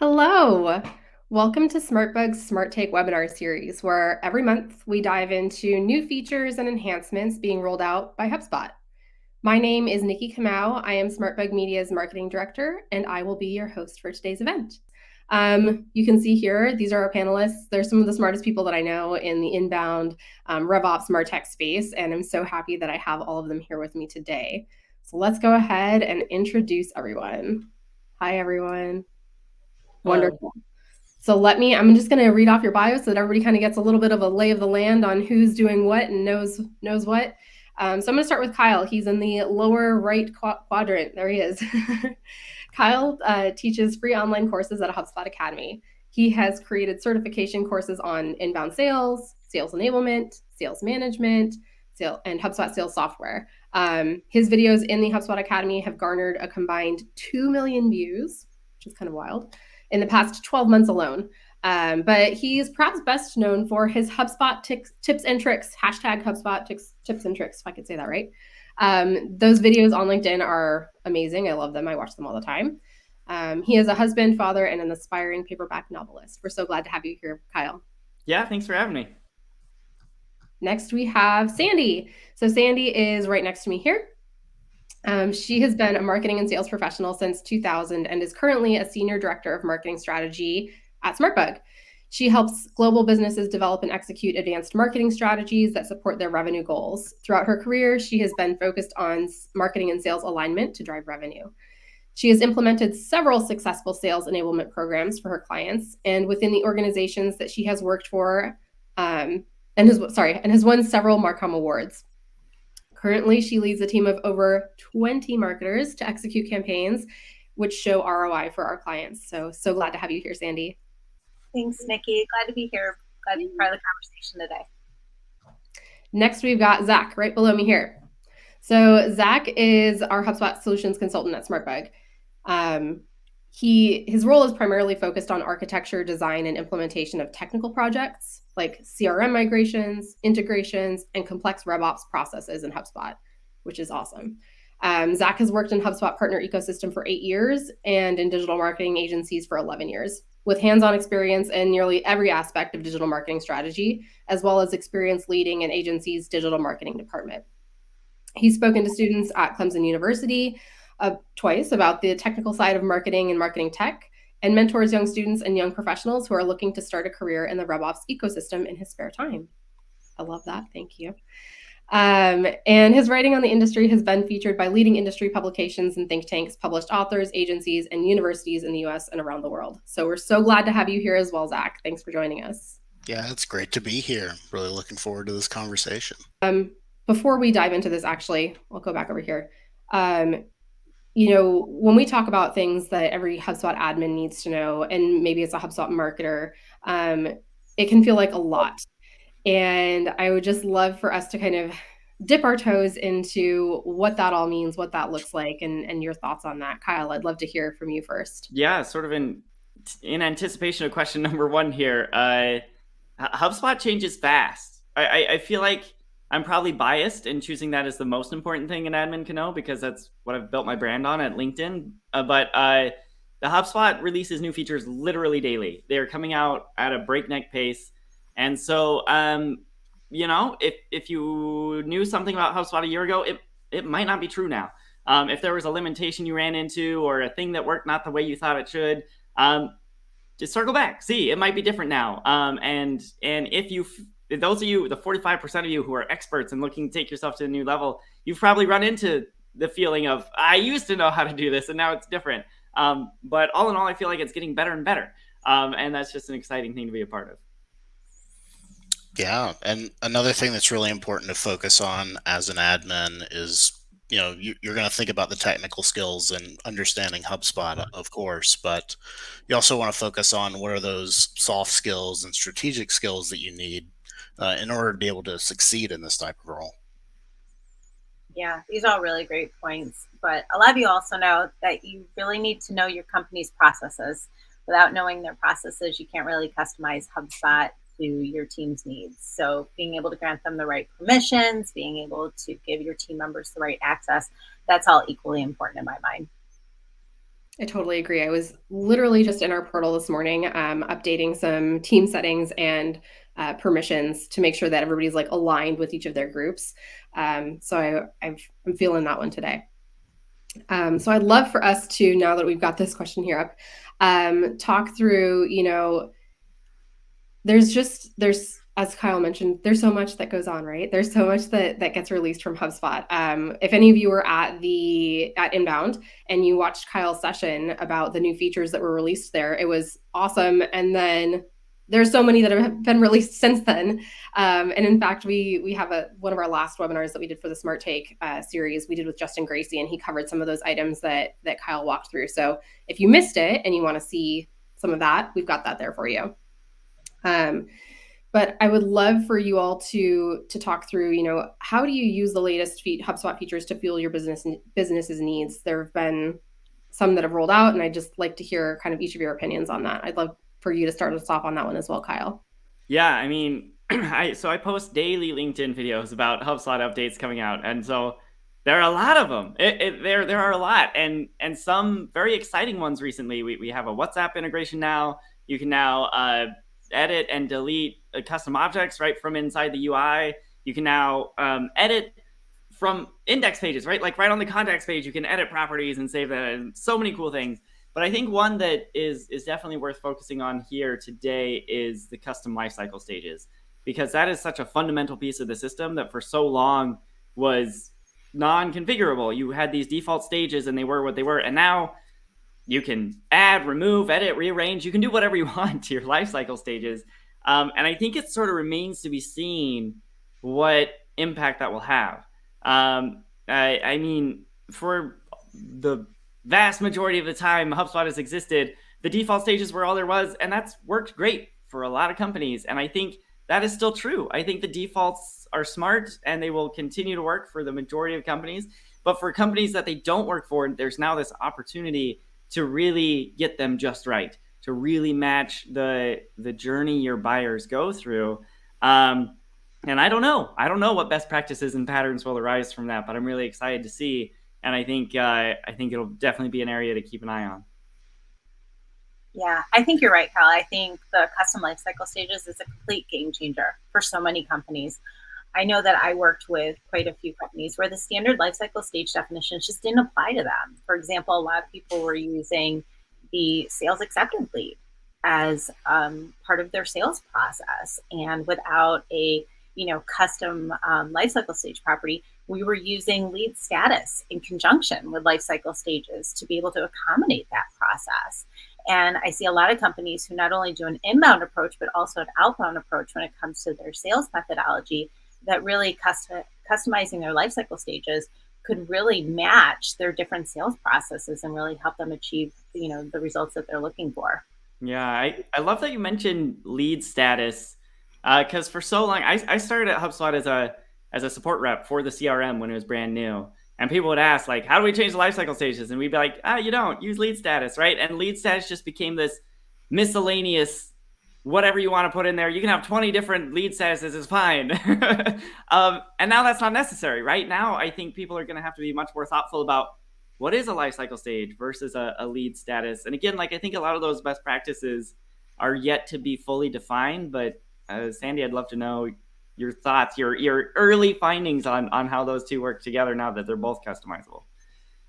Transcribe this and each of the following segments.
Hello. Welcome to SmartBug's SmartTake webinar series, where every month we dive into new features and enhancements being rolled out by HubSpot. My name is Nikki Kamau. I am SmartBug Media's marketing director, and I will be your host for today's event. You can see here, these are our panelists. They're some of the smartest people that I know in the inbound RevOps MarTech space, and I'm so happy that I have all of them here with me today. So let's go ahead and introduce everyone. Hi, everyone. Wonderful. So I'm just going to read off your bio so that everybody kind of gets a little bit of a lay of the land on who's doing what and knows what. So I'm going to start with Kyle. He's in the lower right quadrant. There he is. Kyle teaches free online courses at HubSpot Academy. He has created certification courses on inbound sales, sales enablement, sales management, and HubSpot sales software. His videos in the HubSpot Academy have garnered a combined 2 million views, which is kind of wild, in the past 12 months alone. But he's perhaps best known for his HubSpot tips and tricks, hashtag HubSpot tips and tricks, if I could say that right. Those videos on LinkedIn are amazing. I love them. I watch them all the time. He is a husband, father, and an aspiring paperback novelist. We're so glad to have you here, Kyle. Yeah, thanks for having me. Next, we have Sandy. So Sandy is right next to me here. She has been a marketing and sales professional since 2000 and is currently a senior director of marketing strategy at SmartBug. She helps global businesses develop and execute advanced marketing strategies that support their revenue goals. Throughout her career, she has been focused on marketing and sales alignment to drive revenue. She has implemented several successful sales enablement programs for her clients and within the organizations that she has worked for, and has won several Marcom awards. Currently, she leads a team of over 20 marketers to execute campaigns which show ROI for our clients. So glad to have you here, Sandy. Thanks, Nikki. Glad to be here. Glad to be part of the conversation today. Next, we've got Zach right below me here. So Zach is our HubSpot solutions consultant at SmartBug. His role is primarily focused on architecture, design, and implementation of technical projects like CRM migrations, integrations, and complex RevOps processes in HubSpot, which is awesome. Zach has worked in HubSpot partner ecosystem for 8 years and in digital marketing agencies for 11 years, with hands-on experience in nearly every aspect of digital marketing strategy, as well as experience leading an agency's digital marketing department. He's spoken to students at Clemson University twice about the technical side of marketing and marketing tech, and mentors young students and young professionals who are looking to start a career in the RevOps ecosystem in his spare time. I love that. Thank you. And his writing on the industry has been featured by leading industry publications and think tanks, published authors, agencies, and universities in the US and around the world. So we're so glad to have you here as well, Zach. Thanks for joining us. Yeah, it's great to be here. Really looking forward to this conversation. Before we dive into this, actually, I'll go back over here. When we talk about things that every HubSpot admin needs to know, and maybe it's a HubSpot marketer, it can feel like a lot. And I would just love for us to kind of dip our toes into what that all means, what that looks like, and your thoughts on that. Kyle, I'd love to hear from you first. Yeah, sort of in anticipation of question number one here. HubSpot changes fast. I feel like I'm probably biased in choosing that as the most important thing an admin can know because that's what I've built my brand on at LinkedIn. But the HubSpot releases new features literally daily. They're coming out at a breakneck pace. And so, if you knew something about HubSpot a year ago, it might not be true now. If there was a limitation you ran into or a thing that worked not the way you thought it should, just circle back. See, it might be different now. And if those of you, the 45% of you who are experts and looking to take yourself to a new level, you've probably run into the feeling of, I used to know how to do this and now it's different. But all in all, I feel like it's getting better and better. And that's just an exciting thing to be a part of. Yeah, and another thing that's really important to focus on as an admin is, you're going to think about the technical skills and understanding HubSpot, of course, but you also want to focus on what are those soft skills and strategic skills that you need in order to be able to succeed in this type of role. Yeah, these are all really great points, but a lot of you also know that you really need to know your company's processes. Without knowing their processes, you can't really customize HubSpot to your team's needs. So being able to grant them the right permissions, being able to give your team members the right access, that's all equally important in my mind. I totally agree. I was literally just in our portal this morning, updating some team settings and permissions to make sure that everybody's like aligned with each of their groups. I'm feeling that one today. So I'd love for us to, now that we've got this question here up, talk through, there's as Kyle mentioned, there's so much that goes on, right? There's so much that gets released from HubSpot. If any of you were at Inbound and you watched Kyle's session about the new features that were released there, it was awesome. And then there's so many that have been released since then. And in fact, we have one of our last webinars that we did for the SmartTake series we did with Justin Gracie, and he covered some of those items that Kyle walked through. So if you missed it and you want to see some of that, we've got that there for you. But I would love for you all to talk through, how do you use the latest HubSpot features to fuel your business's needs? There have been some that have rolled out, and I'd just like to hear kind of each of your opinions on that. I'd love for you to start us off on that one as well, Kyle. Yeah, I mean, I post daily LinkedIn videos about HubSpot updates coming out, and so there are a lot of them. There are a lot, and some very exciting ones recently. We have a WhatsApp integration now. You can now edit and delete custom objects right from inside the UI. You can now edit from index pages, right? Like right on the contacts page, you can edit properties and save that, and so many cool things. But I think one that is definitely worth focusing on here today is the custom lifecycle stages, because that is such a fundamental piece of the system that for so long was non-configurable. You had these default stages and they were what they were, and now you can add, remove, edit, rearrange. You can do whatever you want to your lifecycle stages. And I think it sort of remains to be seen what impact that will have. I mean, for the vast majority of the time HubSpot has existed, the default stages were all there was, and that's worked great for a lot of companies. And I think that is still true. I think the defaults are smart and they will continue to work for the majority of companies. But for companies that they don't work for, there's now this opportunity to really get them just right, to really match the journey your buyers go through. And I don't know what best practices and patterns will arise from that, but I'm really excited to see. And I think it'll definitely be an area to keep an eye on. Yeah, I think you're right, Kyle. I think the custom lifecycle stages is a complete game changer for so many companies. I know that I worked with quite a few companies where the standard lifecycle stage definitions just didn't apply to them. For example, a lot of people were using the sales acceptance lead as part of their sales process, and without a custom lifecycle stage property, we were using lead status in conjunction with lifecycle stages to be able to accommodate that process. And I see a lot of companies who not only do an inbound approach, but also an outbound approach when it comes to their sales methodology, that really customizing their lifecycle stages could really match their different sales processes and really help them achieve, the results that they're looking for. Yeah, I love that you mentioned lead status, because for so long, I started at HubSpot as a support rep for the CRM when it was brand new. And people would ask, like, how do we change the lifecycle stages? And we'd be like, you don't use lead status, right? And lead status just became this miscellaneous, whatever you want to put in there. You can have 20 different lead statuses, it's fine. And now that's not necessary, right? Now I think people are going to have to be much more thoughtful about what is a lifecycle stage versus a lead status. And again, like, I think a lot of those best practices are yet to be fully defined. But Sandy, I'd love to know your thoughts, your early findings on how those two work together now that they're both customizable.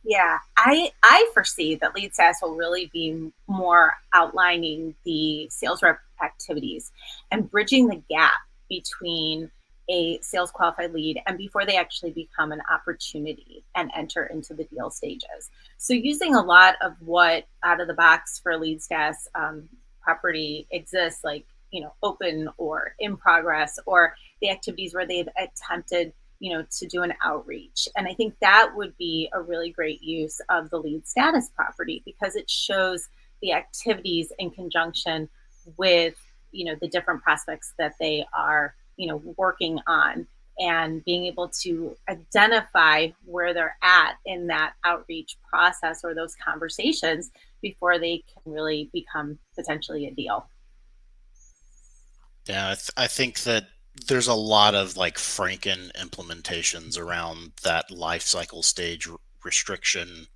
Yeah, I foresee that lead status will really be more outlining the sales rep activities and bridging the gap between a sales qualified lead and before they actually become an opportunity and enter into the deal stages. So using a lot of what out of the box for lead status property exists, like open or in progress, or the activities where they've attempted to do an outreach. And I think that would be a really great use of the lead status property, because it shows the activities in conjunction with the different prospects that they are working on, and being able to identify where they're at in that outreach process or those conversations before they can really become potentially a deal. Yeah, I think that there's a lot of like Franken implementations around that life cycle stage restriction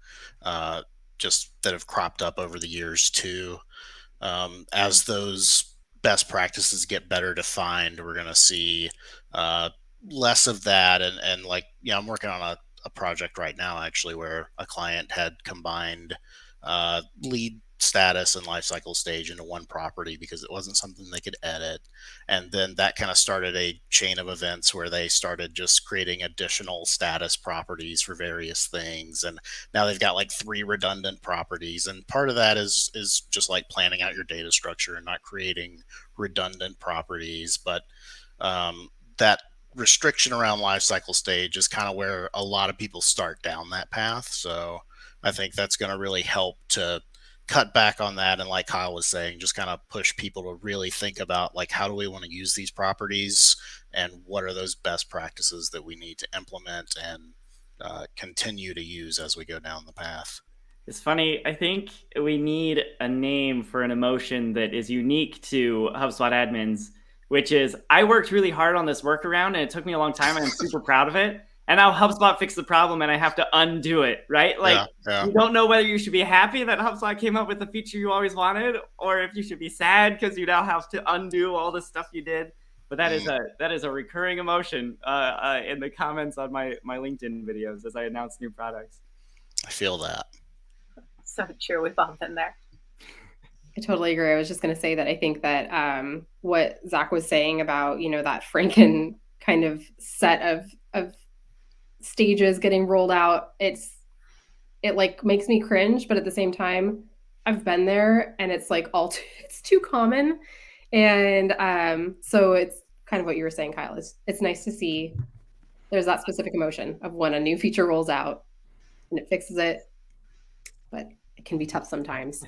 just that have cropped up over the years too. As those best practices get better defined, we're going to see uh, less of that. And like, I'm working on a project right now actually where a client had combined lead status and life cycle stage into one property because it wasn't something they could edit. And then that kind of started a chain of events where they started just creating additional status properties for various things. And now they've got like 3 redundant properties, and part of that is just like planning out your data structure and not creating redundant properties. But that restriction around life cycle stage is kind of where a lot of people start down that path. So I think that's going to really help to cut back on that. And like Kyle was saying, just kind of push people to really think about like, how do we want to use these properties, and what are those best practices that we need to implement and continue to use as we go down the path. It's funny. I think we need a name for an emotion that is unique to HubSpot admins, which is I worked really hard on this workaround and it took me a long time and I'm super proud of it. And now HubSpot fixed the problem and I have to undo it, right? Like, Yeah. you don't know whether you should be happy that HubSpot came up with the feature you always wanted, or if you should be sad because you now have to undo all the stuff you did. But that is a recurring emotion in the comments on my LinkedIn videos as I announce new products. I feel that. So true. We've all been there. I totally agree. I was just going to say that I think that what Zach was saying about, that Franken kind of set of stages getting rolled out, it like makes me cringe, but at the same time, I've been there and it's like it's too common. And so it's kind of what you were saying, Kyle. It's nice to see there's that specific emotion of when a new feature rolls out and it fixes it, but it can be tough sometimes.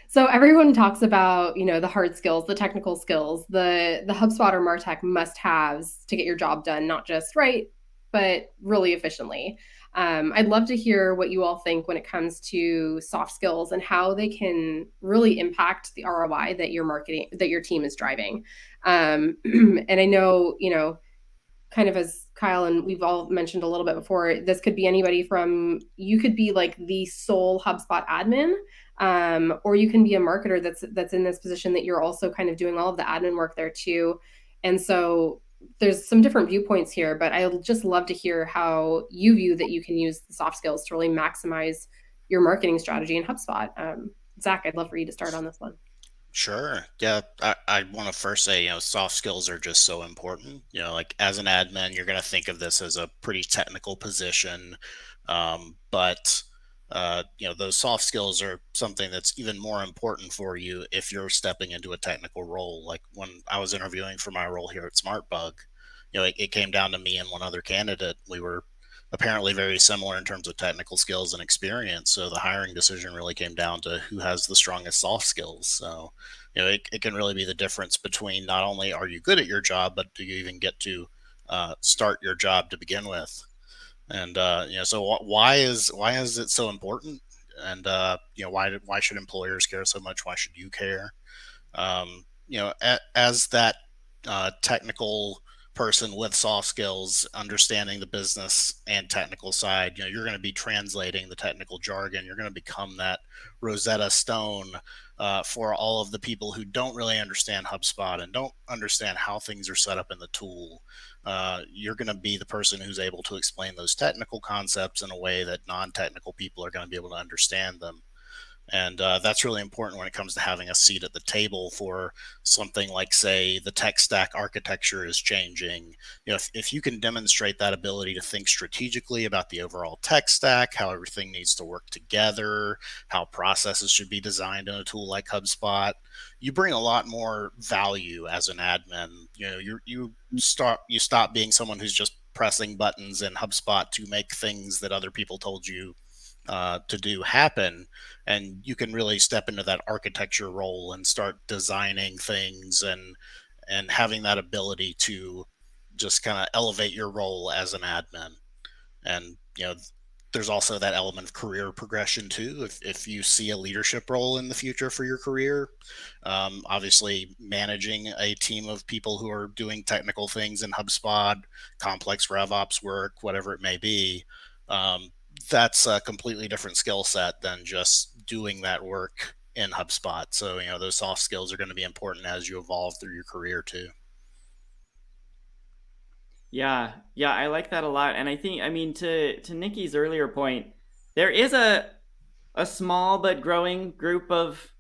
So everyone talks about, the hard skills, the technical skills, the HubSpot or MarTech must-haves to get your job done, not just right, but really efficiently. I'd love to hear what you all think when it comes to soft skills and how they can really impact the ROI that your team is driving. And I know, kind of as Kyle and we've all mentioned a little bit before, this could be anybody from, you could be like the sole HubSpot admin, or you can be a marketer that's in this position that you're also kind of doing all of the admin work there too. And so there's some different viewpoints here, but I'd just love to hear how you view that you can use the soft skills to really maximize your marketing strategy in HubSpot. Zach, I'd love for you to start on this one. Sure. Yeah. I want to first say, soft skills are just so important. Like as an admin, you're going to think of this as a pretty technical position. But, those soft skills are something that's even more important for you if you're stepping into a technical role. Like when I was interviewing for my role here at SmartBug, it came down to me and one other candidate. We were apparently very similar in terms of technical skills and experience. So the hiring decision really came down to who has the strongest soft skills. So, it can really be the difference between not only are you good at your job, but do you even get to start your job to begin with? And so why is it so important? And why should employers care so much? Why should you care? As that technical person with soft skills, understanding the business and technical side, you're going to be translating the technical jargon. You're going to become that Rosetta Stone for all of the people who don't really understand HubSpot and don't understand how things are set up in the tool. You're going to be the person who's able to explain those technical concepts in a way that non-technical people are going to be able to understand them. And that's really important when it comes to having a seat at the table for something like, say, the tech stack architecture is changing. If you can demonstrate that ability to think strategically about the overall tech stack, how everything needs to work together, how processes should be designed in a tool like HubSpot, you bring a lot more value as an admin. You stop being someone who's just pressing buttons in HubSpot to make things that other people told you to do happen, and you can really step into that architecture role and start designing things and having that ability to just kind of elevate your role as an admin. And there's also that element of career progression too. If you see a leadership role in the future for your career, obviously managing a team of people who are doing technical things in HubSpot, complex RevOps work, whatever it may be, that's a completely different skill set than just doing that work in HubSpot. So, those soft skills are going to be important as you evolve through your career too. Yeah, yeah, I like that a lot. And I think, I mean, to Nikki's earlier point, there is a small but growing group of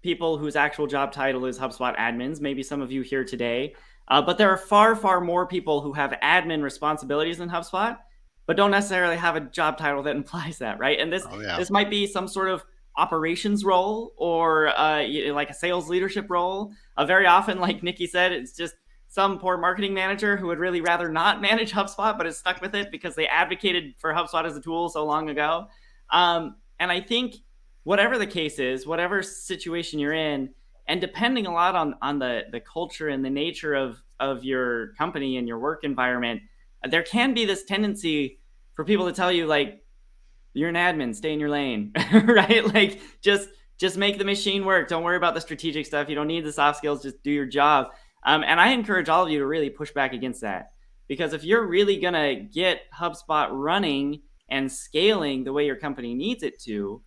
people whose actual job title is HubSpot admins. Maybe some of you here today, but there are far more people who have admin responsibilities in HubSpot, but don't necessarily have a job title that implies that, right? And this Oh yeah. this might be some sort of operations role or like a sales leadership role. Very often, like Nikki said, it's just some poor marketing manager who would really rather not manage HubSpot, but is stuck with it because they advocated for HubSpot as a tool so long ago. And I think whatever the case is, whatever situation you're in, and depending a lot on the culture and the nature of your company and your work environment, there can be this tendency for people to tell you like, you're an admin, stay in your lane, right? Like just make the machine work. Don't worry about the strategic stuff. You don't need the soft skills. Just do your job. And I encourage all of you to really push back against that, because if you're really gonna get HubSpot running and scaling the way your company needs it to,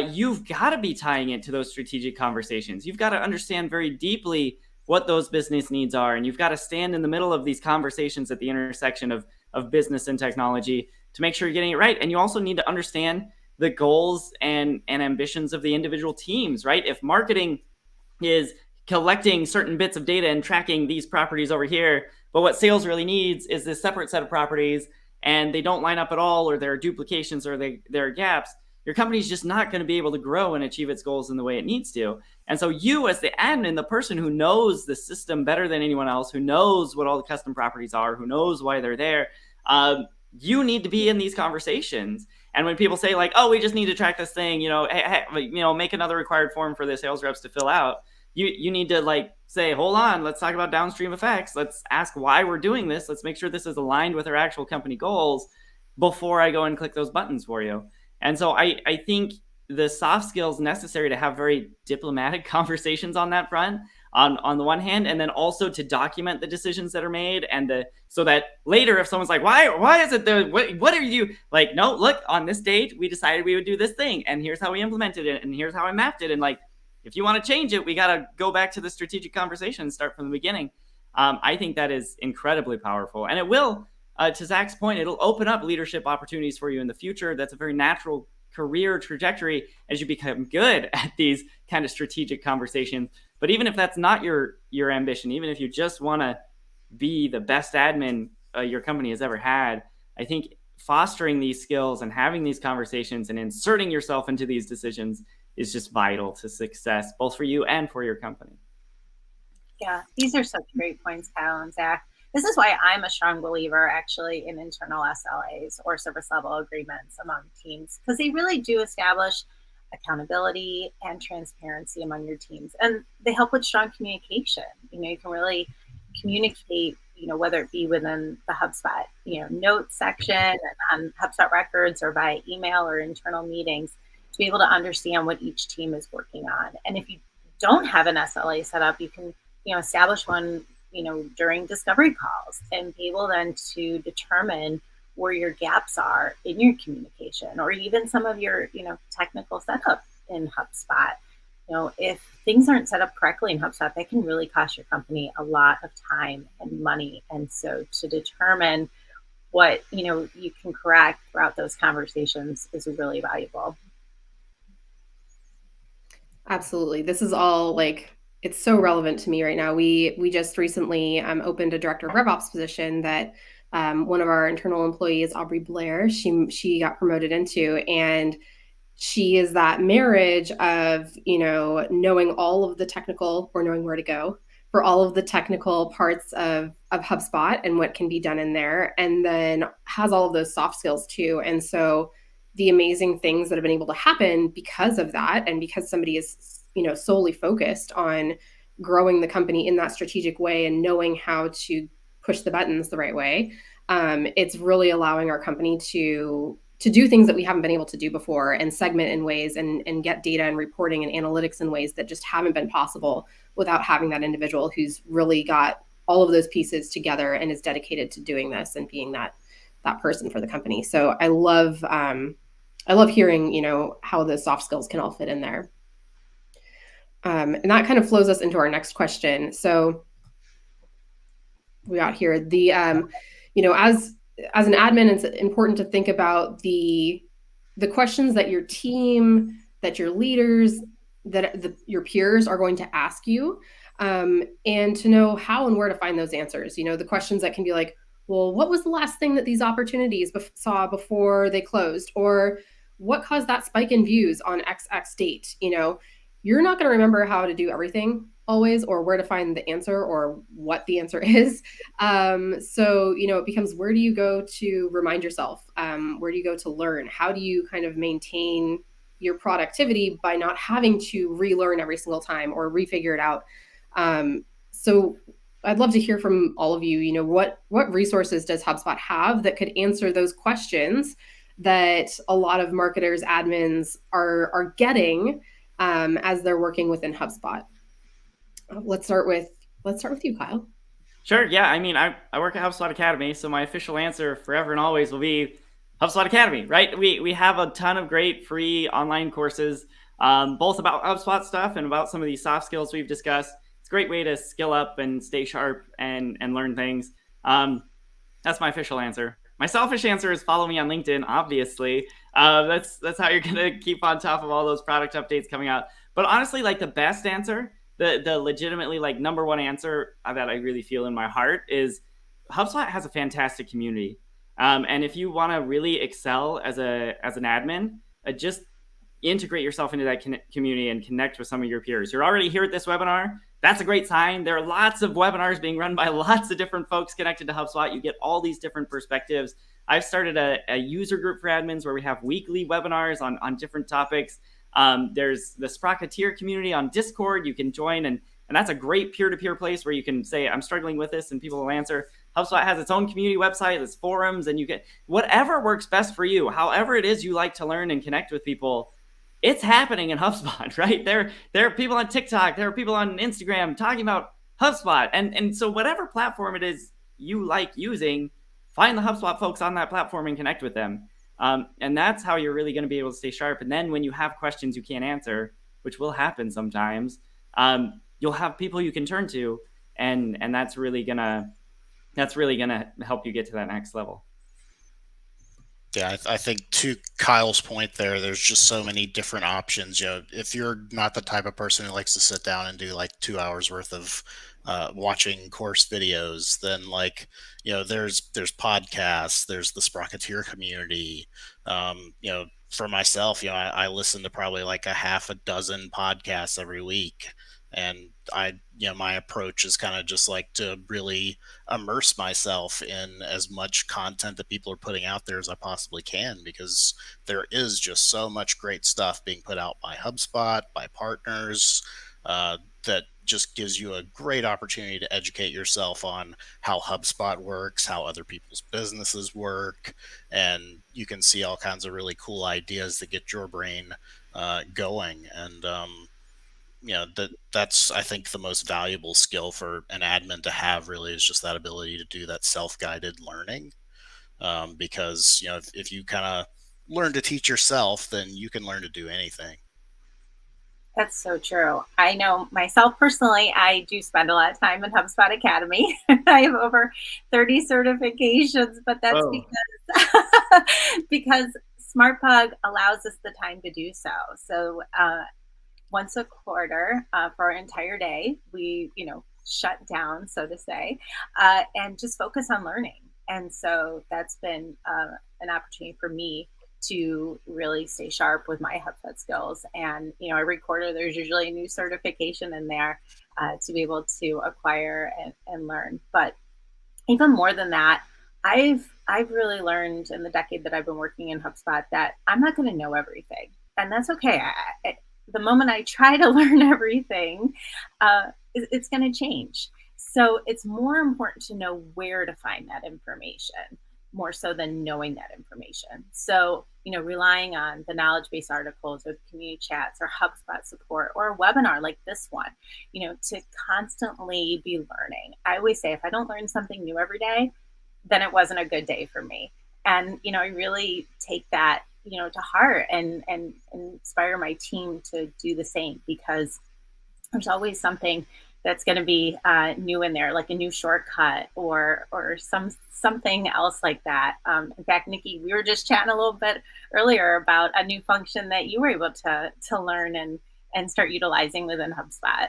you've got to be tying it to those strategic conversations. You've got to understand very deeply what those business needs are, and you've got to stand in the middle of these conversations at the intersection of business and technology to make sure you're getting it right. And you also need to understand the goals and ambitions of the individual teams, right? If marketing is collecting certain bits of data and tracking these properties over here, but what sales really needs is this separate set of properties, and they don't line up at all, or there are duplications, or there are gaps, your company's just not going to be able to grow and achieve its goals in the way it needs to. And so you, as the admin, the person who knows the system better than anyone else, who knows what all the custom properties are, who knows why they're there, you need to be in these conversations. And when people say like, oh, we just need to track this thing, make another required form for the sales reps to fill out, you need to like say, hold on, let's talk about downstream effects. Let's ask why we're doing this. Let's make sure this is aligned with our actual company goals before I go and click those buttons for you. And so I think the soft skills necessary to have very diplomatic conversations on that front, on the one hand, and then also to document the decisions that are made, and so that later if someone's like, why is it the what are you like, no, look, on this date we decided we would do this thing, and here's how we implemented it, and here's how I mapped it, and like, if you want to change it, we got to go back to the strategic conversation and start from the beginning. I think that is incredibly powerful, and it will, to Zach's point, it'll open up leadership opportunities for you in the future. That's a very natural career trajectory as you become good at these kind of strategic conversations. But even if that's not your ambition, even if you just want to be the best admin your company has ever had, I think fostering these skills and having these conversations and inserting yourself into these decisions is just vital to success, both for you and for your company. Yeah, these are such great points, Kyle and Zach. This is why I'm a strong believer actually in internal SLAs or service level agreements among teams, because they really do establish accountability and transparency among your teams. And they help with strong communication. You can really communicate, whether it be within the HubSpot, notes section and on HubSpot records or by email or internal meetings, to be able to understand what each team is working on. And if you don't have an SLA set up, you can, establish one, during discovery calls, and be able then to determine where your gaps are in your communication, or even some of your, technical setup in HubSpot. If things aren't set up correctly in HubSpot, that can really cost your company a lot of time and money. And so to determine what, you can correct throughout those conversations is really valuable. Absolutely. This is all like, it's so relevant to me right now. We just recently opened a director of RevOps position that one of our internal employees, Aubrey Blair, she got promoted into, and she is that marriage of, knowing all of the technical, or knowing where to go for all of the technical parts of HubSpot and what can be done in there, and then has all of those soft skills too. And so the amazing things that have been able to happen because of that, and because somebody is, solely focused on growing the company in that strategic way and knowing how to push the buttons the right way, it's really allowing our company to do things that we haven't been able to do before, and segment in ways and get data and reporting and analytics in ways that just haven't been possible without having that individual who's really got all of those pieces together and is dedicated to doing this and being that that person for the company. So I love hearing, how the soft skills can all fit in there. And that kind of flows us into our next question. So we got here as an admin, it's important to think about the questions that your team, that your leaders, that your peers are going to ask you, and to know how and where to find those answers. The questions that can be like, well, what was the last thing that these opportunities saw before they closed? Or what caused that spike in views on XX date? You're not going to remember how to do everything always, or where to find the answer, or what the answer is. So, it becomes, where do you go to remind yourself? Where do you go to learn? How do you kind of maintain your productivity by not having to relearn every single time or refigure it out? So I'd love to hear from all of you, what resources does HubSpot have that could answer those questions that a lot of marketers, admins are getting as they're working within HubSpot? Let's start with you, Kyle. Sure. Yeah. I mean, I work at HubSpot Academy, so my official answer forever and always will be HubSpot Academy, right? We have a ton of great free online courses, both about HubSpot stuff and about some of these soft skills we've discussed. It's a great way to skill up and stay sharp and learn things. That's my official answer. My selfish answer is follow me on LinkedIn, obviously. That's how you're going to keep on top of all those product updates coming out. But honestly, like, the best answer, the legitimately, like, number one answer that I really feel in my heart is HubSpot has a fantastic community. And if you want to really excel as an admin, just integrate yourself into that community and connect with some of your peers. You're already here at this webinar. That's a great sign. There are lots of webinars being run by lots of different folks connected to HubSpot. You get all these different perspectives. I've started a user group for admins where we have weekly webinars on different topics. There's the Sprocketeer community on Discord you can join, and that's a great peer-to-peer place where you can say, I'm struggling with this, and people will answer. HubSpot has its own community website, its forums, and you get whatever works best for you. However it is you like to learn and connect with people, it's happening in HubSpot, right? There are people on TikTok, there are people on Instagram talking about HubSpot. And so whatever platform it is you like using, find the HubSpot folks on that platform and connect with them. And that's how you're really going to be able to stay sharp. And then when you have questions you can't answer, which will happen sometimes, you'll have people you can turn to, and that's really gonna help you get to that next level. Yeah, I think to Kyle's point there's just so many different options. If you're not the type of person who likes to sit down and do like 2 hours worth of watching course videos, then there's podcasts, there's the Sprocketeer community. For myself, I listen to probably like a half a dozen podcasts every week. And my approach is kind of just like to really immerse myself in as much content that people are putting out there as I possibly can, because there is just so much great stuff being put out by HubSpot, by partners, that just gives you a great opportunity to educate yourself on how HubSpot works, how other people's businesses work, and you can see all kinds of really cool ideas that get your brain going. And that's, I think, the most valuable skill for an admin to have, really, is just that ability to do that self-guided learning. Because if you kind of learn to teach yourself, then you can learn to do anything. That's so true. I know myself personally, I do spend a lot of time in HubSpot Academy. I have over 30 certifications, but that's because SmartPug allows us the time to do so. So once a quarter for our entire day, we shut down, so to say, and just focus on learning. And so that's been an opportunity for me to really stay sharp with my HubSpot skills. And every quarter there's usually a new certification in there to be able to acquire and learn. But even more than that, I've really learned in the decade that I've been working in HubSpot that I'm not going to know everything, and that's okay. The moment I try to learn everything, it's going to change. So it's more important to know where to find that information, more so than knowing that information. So, relying on the knowledge base articles or the community chats or HubSpot support or a webinar like this one, to constantly be learning. I always say, if I don't learn something new every day, then it wasn't a good day for me. And, I really take that, to heart, and inspire my team to do the same, because there's always something that's going to be new in there, like a new shortcut, or something else like that. In fact, Nikki, we were just chatting a little bit earlier about a new function that you were able to learn and start utilizing within HubSpot.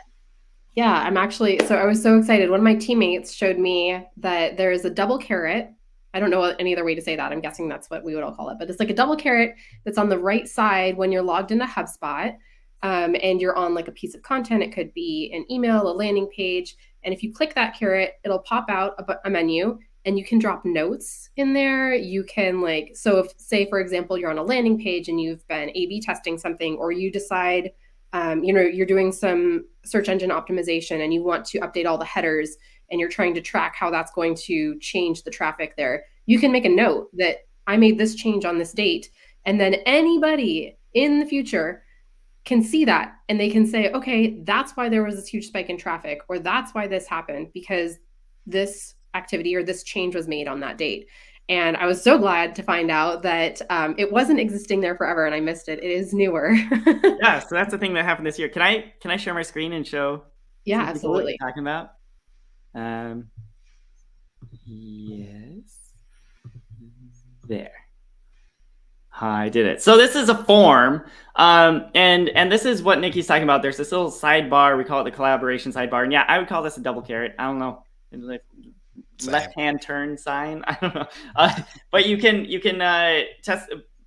Yeah, I was so excited. One of my teammates showed me that there is a double caret. I don't know any other way to say that. I'm guessing that's what we would all call it, but it's like a double caret that's on the right side when you're logged into HubSpot, and you're on like a piece of content. It could be an email, a landing page. And if you click that caret, it'll pop out a menu, and you can drop notes in there. You can so if, say, for example, you're on a landing page and you've been A/B testing something, or you decide, you're doing some search engine optimization and you want to update all the headers and you're trying to track how that's going to change the traffic there, you can make a note that I made this change on this date. And then anybody in the future can see that and they can say, okay, that's why there was this huge spike in traffic, or that's why this happened, because this activity or this change was made on that date. And I was so glad to find out that it wasn't existing there forever and I missed it. It is newer. Yeah, so that's the thing that happened this year. Can I share my screen and show Yeah, some people what absolutely. you're talking about? Yes. There. I did it. So this is a form, and this is what Nikki's talking about. There's this little sidebar. We call it the collaboration sidebar. And yeah, I would call this a double caret. I don't know. Left-hand turn sign. I don't know. But you can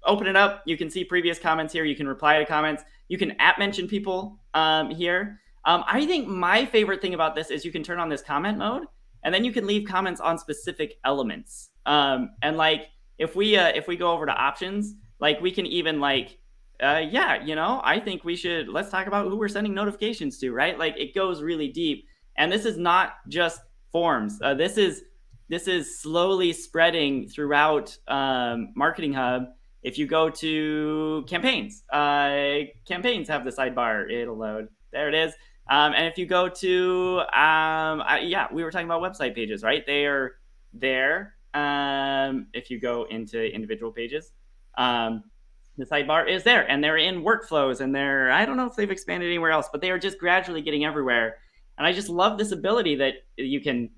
open it up. You can see previous comments here. You can reply to comments. You can @mention people here. I think my favorite thing about this is you can turn on this comment mode, and then you can leave comments on specific elements. And like if we go over to options, like we can even I think let's talk about who we're sending notifications to, right? Like it goes really deep. And this is not just forms. This is slowly spreading throughout Marketing Hub. If you go to campaigns, campaigns have the sidebar. It'll load. There it is. And if you go to, we were talking about website pages, right? They are there. If you go into individual pages, the sidebar is there, and they're in workflows, and I don't know if they've expanded anywhere else, but they are just gradually getting everywhere. And I just love this ability that you can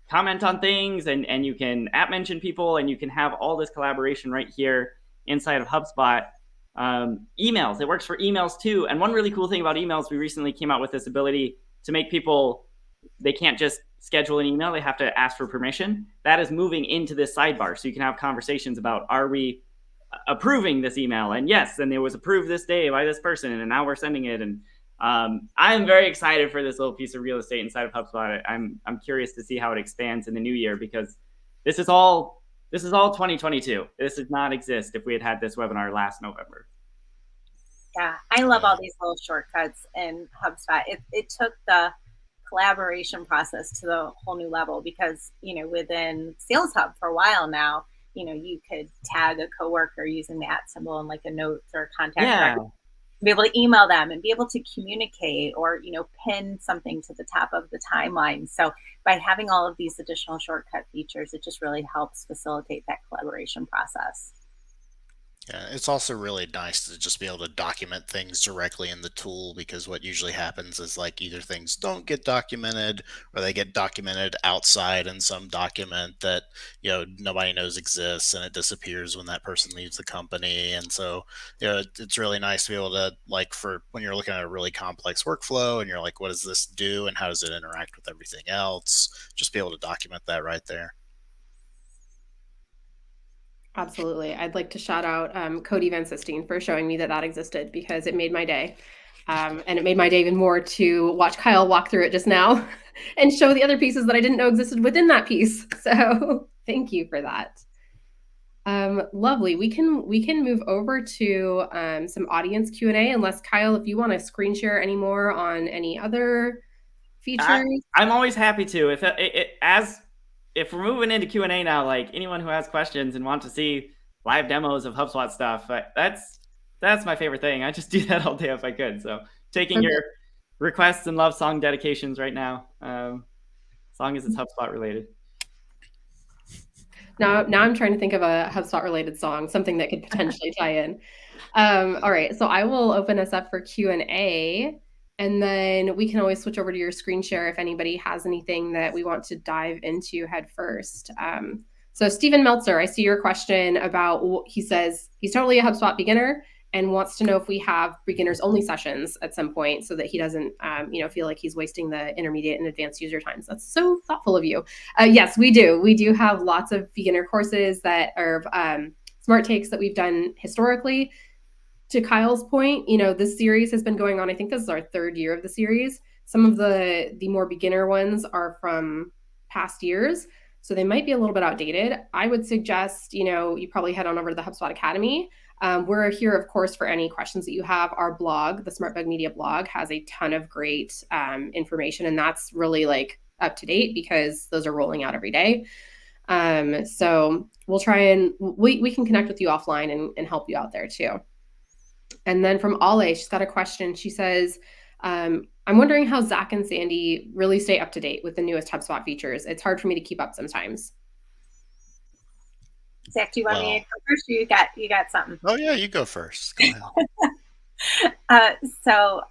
comment on things, and you can @mention people, and you can have all this collaboration right here inside of HubSpot. Emails, it works for emails too. And one really cool thing about emails, we recently came out with this ability to make people, they can't just schedule an email, they have to ask for permission. That is moving into this sidebar. So you can have conversations about, are we approving this email? And yes, and it was approved this day by this person, and now we're sending it. And I'm very excited for this little piece of real estate inside of HubSpot. I'm curious to see how it expands in the new year, because this is all 2022. This does not exist if we had this webinar last November. Yeah, I love all these little shortcuts in HubSpot. It took the collaboration process to the whole new level, because within Sales Hub for a while now, you could tag a coworker using the @ symbol and like a note or contact record, be able to email them and be able to communicate, or pin something to the top of the timeline. So by having all of these additional shortcut features, it just really helps facilitate that collaboration process. Yeah, it's also really nice to just be able to document things directly in the tool, because what usually happens is like either things don't get documented or they get documented outside in some document that nobody knows exists, and it disappears when that person leaves the company. And so it's really nice to be able to, like, for when you're looking at a really complex workflow and you're like, what does this do and how does it interact with everything else, just be able to document that right there. Absolutely. I'd like to shout out Cody Van Sistine for showing me that existed, because it made my day. And it made my day even more to watch Kyle walk through it just now and show the other pieces that I didn't know existed within that piece. So thank you for that. Lovely. We can move over to some audience Q&A, unless Kyle, if you want to screen share any more on any other features. I'm always happy to. If we're moving into Q&A now, like anyone who has questions and want to see live demos of HubSpot stuff, that's my favorite thing. I just do that all day if I could. So taking your requests and love song dedications right now, as long as it's HubSpot related. Now I'm trying to think of a HubSpot related song, something that could potentially tie in. All right, so I will open us up for Q&A, and then we can always switch over to your screen share if anybody has anything that we want to dive into head first. So Stephen Meltzer, I see your question about, he says he's totally a HubSpot beginner and wants to know if we have beginners only sessions at some point so that he doesn't feel like he's wasting the intermediate and advanced user times. That's so thoughtful of you. Yes, we do. We do have lots of beginner courses that are smart takes that we've done historically. To Kyle's point, this series has been going on. I think this is our third year of the series. Some of the more beginner ones are from past years, so they might be a little bit outdated. I would suggest, you probably head on over to the HubSpot Academy. We're here, of course, for any questions that you have. Our blog, the SmartBug Media blog, has a ton of great information, and that's really like up to date because those are rolling out every day. So we'll try and we can connect with you offline and help you out there too. And then from Ale, she's got a question. She says, I'm wondering how Zach and Sandy really stay up to date with the newest HubSpot features. It's hard for me to keep up sometimes. Zach, do you want me to go first, or you got something? Oh yeah, you go first. Go ahead. So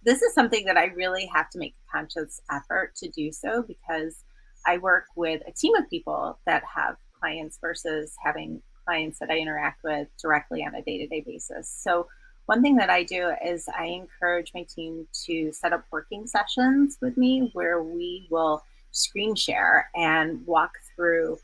this is something that I really have to make a conscious effort to do so, because I work with a team of people that have clients versus having clients that I interact with directly on a day-to-day basis. So one thing that I do is I encourage my team to set up working sessions with me where we will screen share and walk through,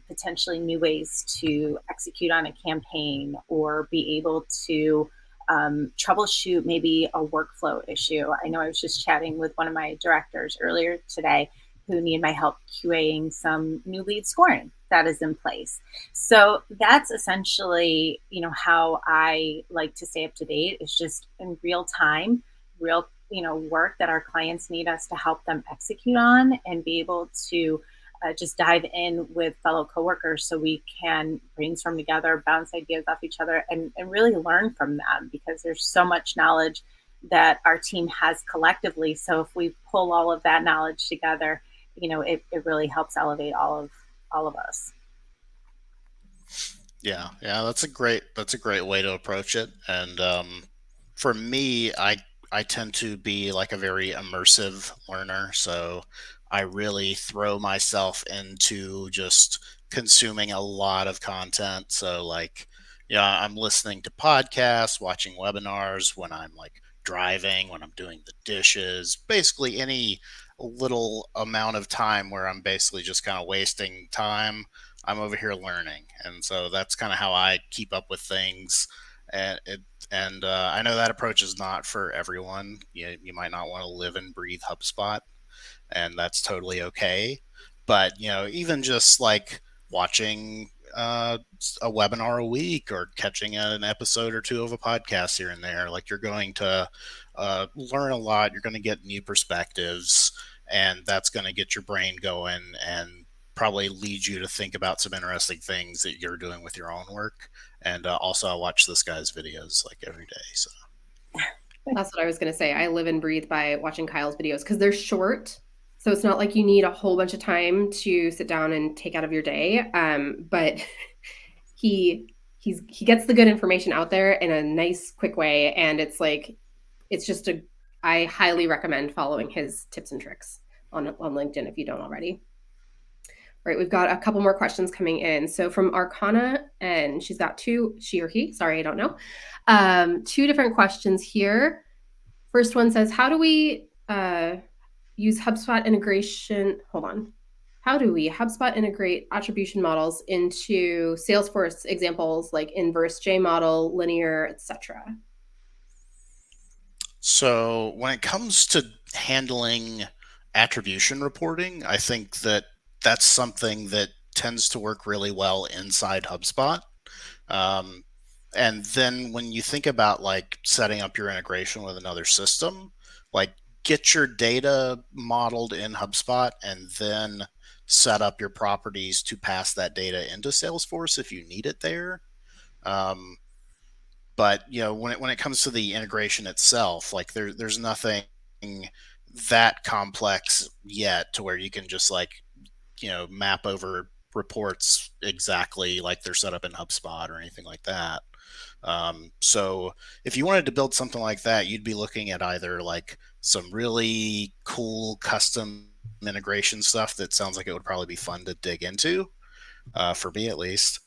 potentially new ways to execute on a campaign or be able to troubleshoot maybe a workflow issue. I know I was just chatting with one of my directors earlier today who needed my help QAing some new lead scoring that is in place. So that's essentially, how I like to stay up to date, is just in real time, work that our clients need us to help them execute on, and be able to just dive in with fellow coworkers so we can brainstorm together, bounce ideas off each other, and really learn from them, because there's so much knowledge that our team has collectively. So if we pull all of that knowledge together, it really helps elevate all of us. Yeah, that's a great way to approach it. And for me, I tend to be like a very immersive learner, so I really throw myself into just consuming a lot of content. So like, yeah, I'm listening to podcasts, watching webinars when I'm like driving, when I'm doing the dishes, basically any little amount of time where I'm basically just kind of wasting time, I'm over here learning. And so that's kind of how I keep up with things. And I know that approach is not for everyone. You might not want to live and breathe HubSpot, and that's totally okay. But even just like watching a webinar a week or catching an episode or two of a podcast here and there, like, you're going to learn a lot. You're going to get new perspectives, and that's going to get your brain going and probably lead you to think about some interesting things that you're doing with your own work. And also, I watch this guy's videos like every day. So that's what I was going to say. I live and breathe by watching Kyle's videos because they're short. So it's not like you need a whole bunch of time to sit down and take out of your day. But he gets the good information out there in a nice, quick way. And I highly recommend following his tips and tricks on LinkedIn if you don't already. All right, we've got a couple more questions coming in. So from Arcana, and she's got she or he, sorry, I don't know. Two different questions here. First one says, how do we use HubSpot integration? Hold on. How do we HubSpot integrate attribution models into Salesforce examples like inverse J model, linear, etc.? So when it comes to handling attribution reporting, I think that's something that tends to work really well inside HubSpot. And then when you think about like setting up your integration with another system, like, get your data modeled in HubSpot and then set up your properties to pass that data into Salesforce if you need it there. But when it comes to the integration itself, like, there's nothing that complex yet to where you can just like map over reports exactly like they're set up in HubSpot or anything like that. So if you wanted to build something like that, you'd be looking at either like some really cool custom integration stuff that sounds like it would probably be fun to dig into, for me at least,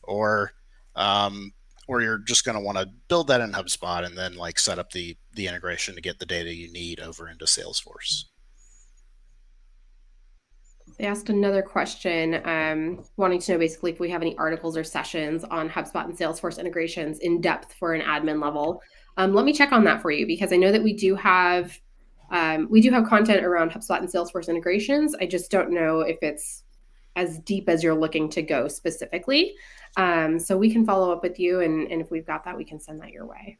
um, or you're just going to want to build that in HubSpot and then like set up the integration to get the data you need over into Salesforce. They asked another question, wanting to know basically if we have any articles or sessions on HubSpot and Salesforce integrations in depth for an admin level. Let me check on that for you, because I know that we do have content around HubSpot and Salesforce integrations. I just don't know if it's as deep as you're looking to go specifically. So we can follow up with you, and if we've got that, we can send that your way.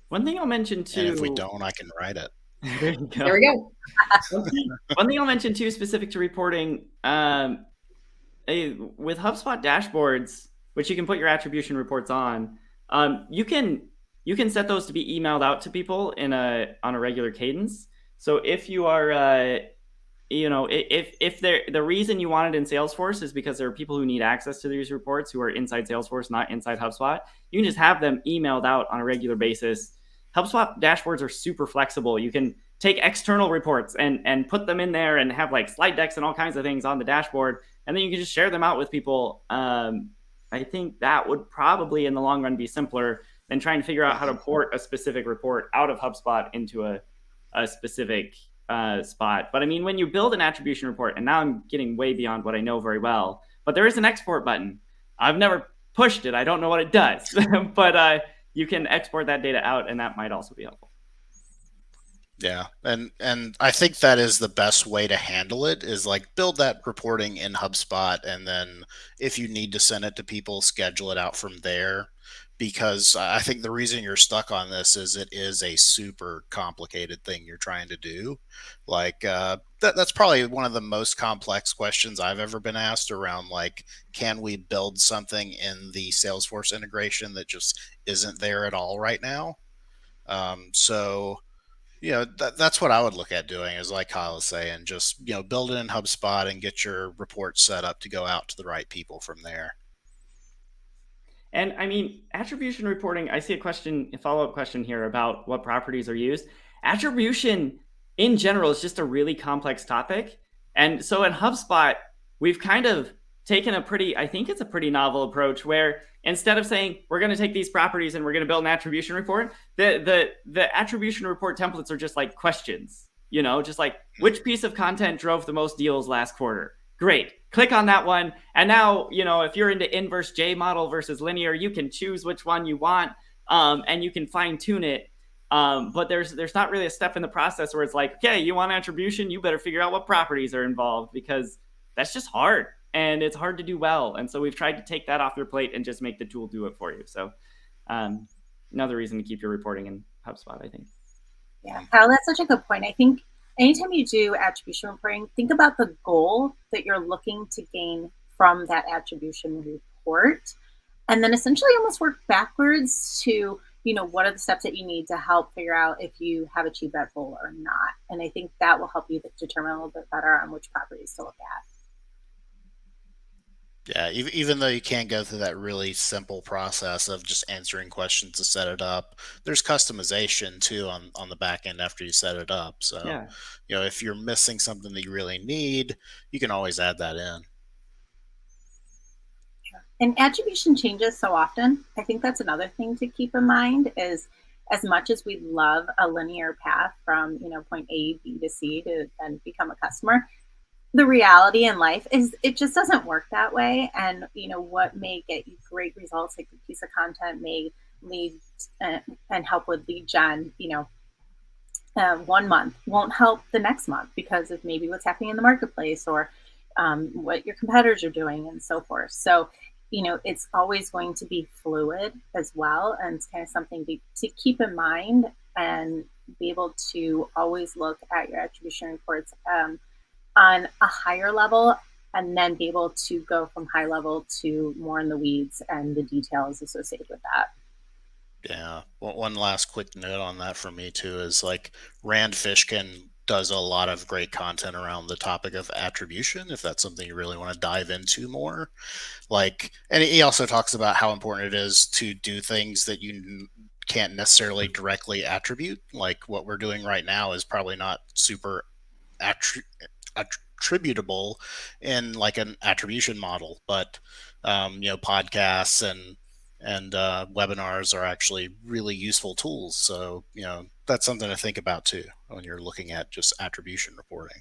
One thing I'll mention too. And if we don't, I can write it. There you go. There we go. One thing I'll mention too, specific to reporting, with HubSpot dashboards, which you can put your attribution reports on, you can set those to be emailed out to people on a regular cadence. So if you are, if the reason you want it in Salesforce is because there are people who need access to these reports who are inside Salesforce, not inside HubSpot, you can just have them emailed out on a regular basis. HubSpot dashboards are super flexible. You can take external reports and put them in there and have like slide decks and all kinds of things on the dashboard, and then you can just share them out with people. I think that would probably in the long run be simpler than trying to figure out how to port a specific report out of HubSpot into a specific spot. But I mean, when you build an attribution report, and now I'm getting way beyond what I know very well, but there is an export button. I've never pushed it. I don't know what it does, but you can export that data out, and that might also be helpful. Yeah, and I think that is the best way to handle it, is like build that reporting in HubSpot, and then if you need to send it to people, schedule it out from there. Because I think the reason you're stuck on this is it is a super complicated thing you're trying to do. Like that's probably one of the most complex questions I've ever been asked around, like, can we build something in the Salesforce integration that just isn't there at all right now? So that's what I would look at doing, is like Kyle is saying, just build it in HubSpot and get your report set up to go out to the right people from there. And I mean, attribution reporting, I see a follow-up question here about what properties are used. Attribution in general is just a really complex topic. And so in HubSpot, we've kind of taken I think it's a pretty novel approach, where instead of saying, we're going to take these properties and we're going to build an attribution report, the attribution report templates are just like questions, just like, which piece of content drove the most deals last quarter? Great. Click on that one. And now, if you're into inverse J model versus linear, you can choose which one you want, and you can fine tune it. But there's not really a step in the process where it's like, okay, you want attribution, you better figure out what properties are involved, because that's just hard, and it's hard to do well. And so we've tried to take that off your plate and just make the tool do it for you. So another reason to keep your reporting in HubSpot, I think. Yeah, Kyle, that's such a good point. I think anytime you do attribution reporting, think about the goal that you're looking to gain from that attribution report, and then essentially almost work backwards to, what are the steps that you need to help figure out if you have achieved that goal or not. And I think that will help you determine a little bit better on which properties to look at. Yeah, even though you can't go through that really simple process of just answering questions to set it up, there's customization too on the back end after you set it up. So, yeah. If you're missing something that you really need, you can always add that in. And attribution changes so often. I think that's another thing to keep in mind, is as much as we love a linear path from, point A, B to C to then become a customer, the reality in life is it just doesn't work that way. And what may get you great results, like a piece of content may lead and help with lead gen 1 month won't help the next month because of maybe what's happening in the marketplace, or what your competitors are doing, and so forth. So it's always going to be fluid as well, and it's kind of something to keep in mind, and be able to always look at your attribution reports on a higher level, and then be able to go from high level to more in the weeds and the details associated with that. Yeah. Well, one last quick note on that for me too is, like, Rand Fishkin does a lot of great content around the topic of attribution, if that's something you really want to dive into more. And he also talks about how important it is to do things that you can't necessarily directly attribute. Like what we're doing right now is probably not super attributable in like an attribution model, but podcasts and webinars are actually really useful tools. So that's something to think about too when you're looking at just attribution reporting.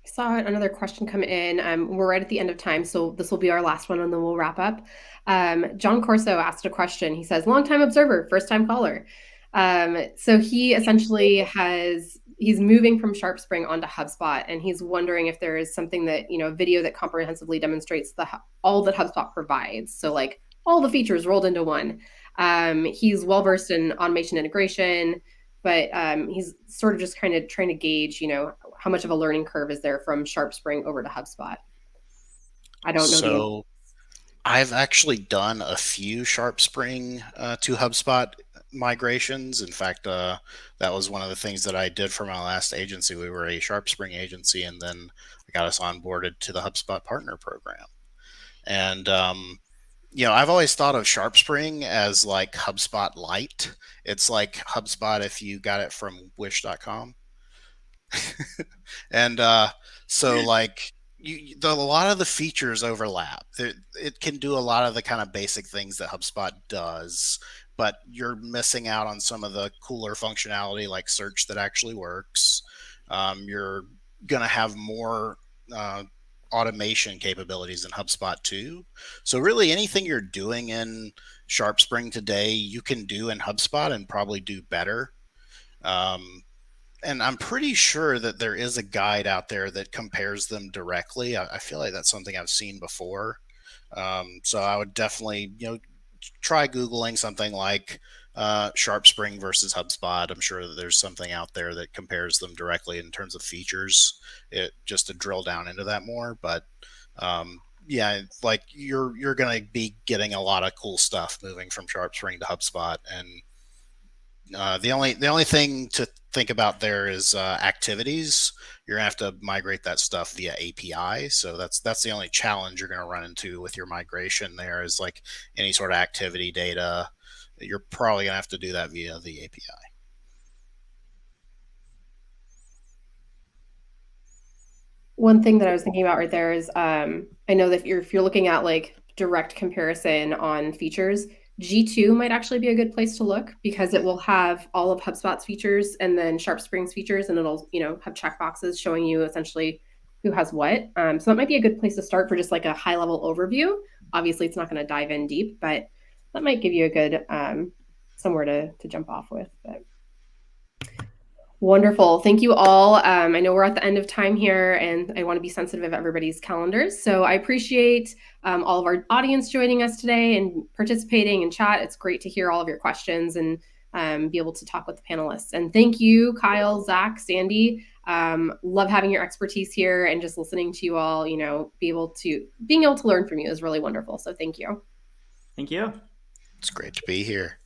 I saw another question come in. We're right at the end of time, so this will be our last one, and then we'll wrap up. John Corso asked a question. He says, "Long-time observer, first-time caller." So he essentially he's moving from SharpSpring onto HubSpot, and he's wondering if there is something that, a video that comprehensively demonstrates all that HubSpot provides. So like all the features rolled into one. He's well-versed in automation integration, but he's sort of just kind of trying to gauge, how much of a learning curve is there from SharpSpring over to HubSpot. I don't know. So I've actually done a few SharpSpring to HubSpot migrations. In fact, that was one of the things that I did for my last agency. We were a SharpSpring agency, and then I got us onboarded to the HubSpot partner program. And I've always thought of SharpSpring as like HubSpot Lite. It's like HubSpot if you got it from wish.com. And so like a lot of the features overlap. It can do a lot of the kind of basic things that HubSpot does, but you're missing out on some of the cooler functionality like search that actually works. You're going to have more automation capabilities in HubSpot too. So really anything you're doing in SharpSpring today, you can do in HubSpot and probably do better. And I'm pretty sure that there is a guide out there that compares them directly. I feel like that's something I've seen before. So I would definitely, try Googling something like SharpSpring versus HubSpot. I'm sure that there's something out there that compares them directly in terms of features, just to drill down into that more. But like you're going to be getting a lot of cool stuff moving from SharpSpring to HubSpot. And the only thing to think about there is activities. You're gonna have to migrate that stuff via API. So that's the only challenge you're gonna run into with your migration. There is like any sort of activity data. You're probably gonna have to do that via the API. One thing that I was thinking about right there is I know that if you're looking at like direct comparison on features, G2 might actually be a good place to look because it will have all of HubSpot's features and then SharpSpring's features, and it'll have checkboxes showing you essentially who has what. So that might be a good place to start for just like a high level overview. Obviously, it's not going to dive in deep, but that might give you a good somewhere to jump off with. But wonderful. Thank you all. I know we're at the end of time here, and I want to be sensitive of everybody's calendars. So I appreciate all of our audience joining us today and participating in chat. It's great to hear all of your questions and be able to talk with the panelists. And thank you, Kyle, Zach, Sandy. Love having your expertise here, and just listening to you all, being able to learn from you is really wonderful. So thank you. Thank you. It's great to be here.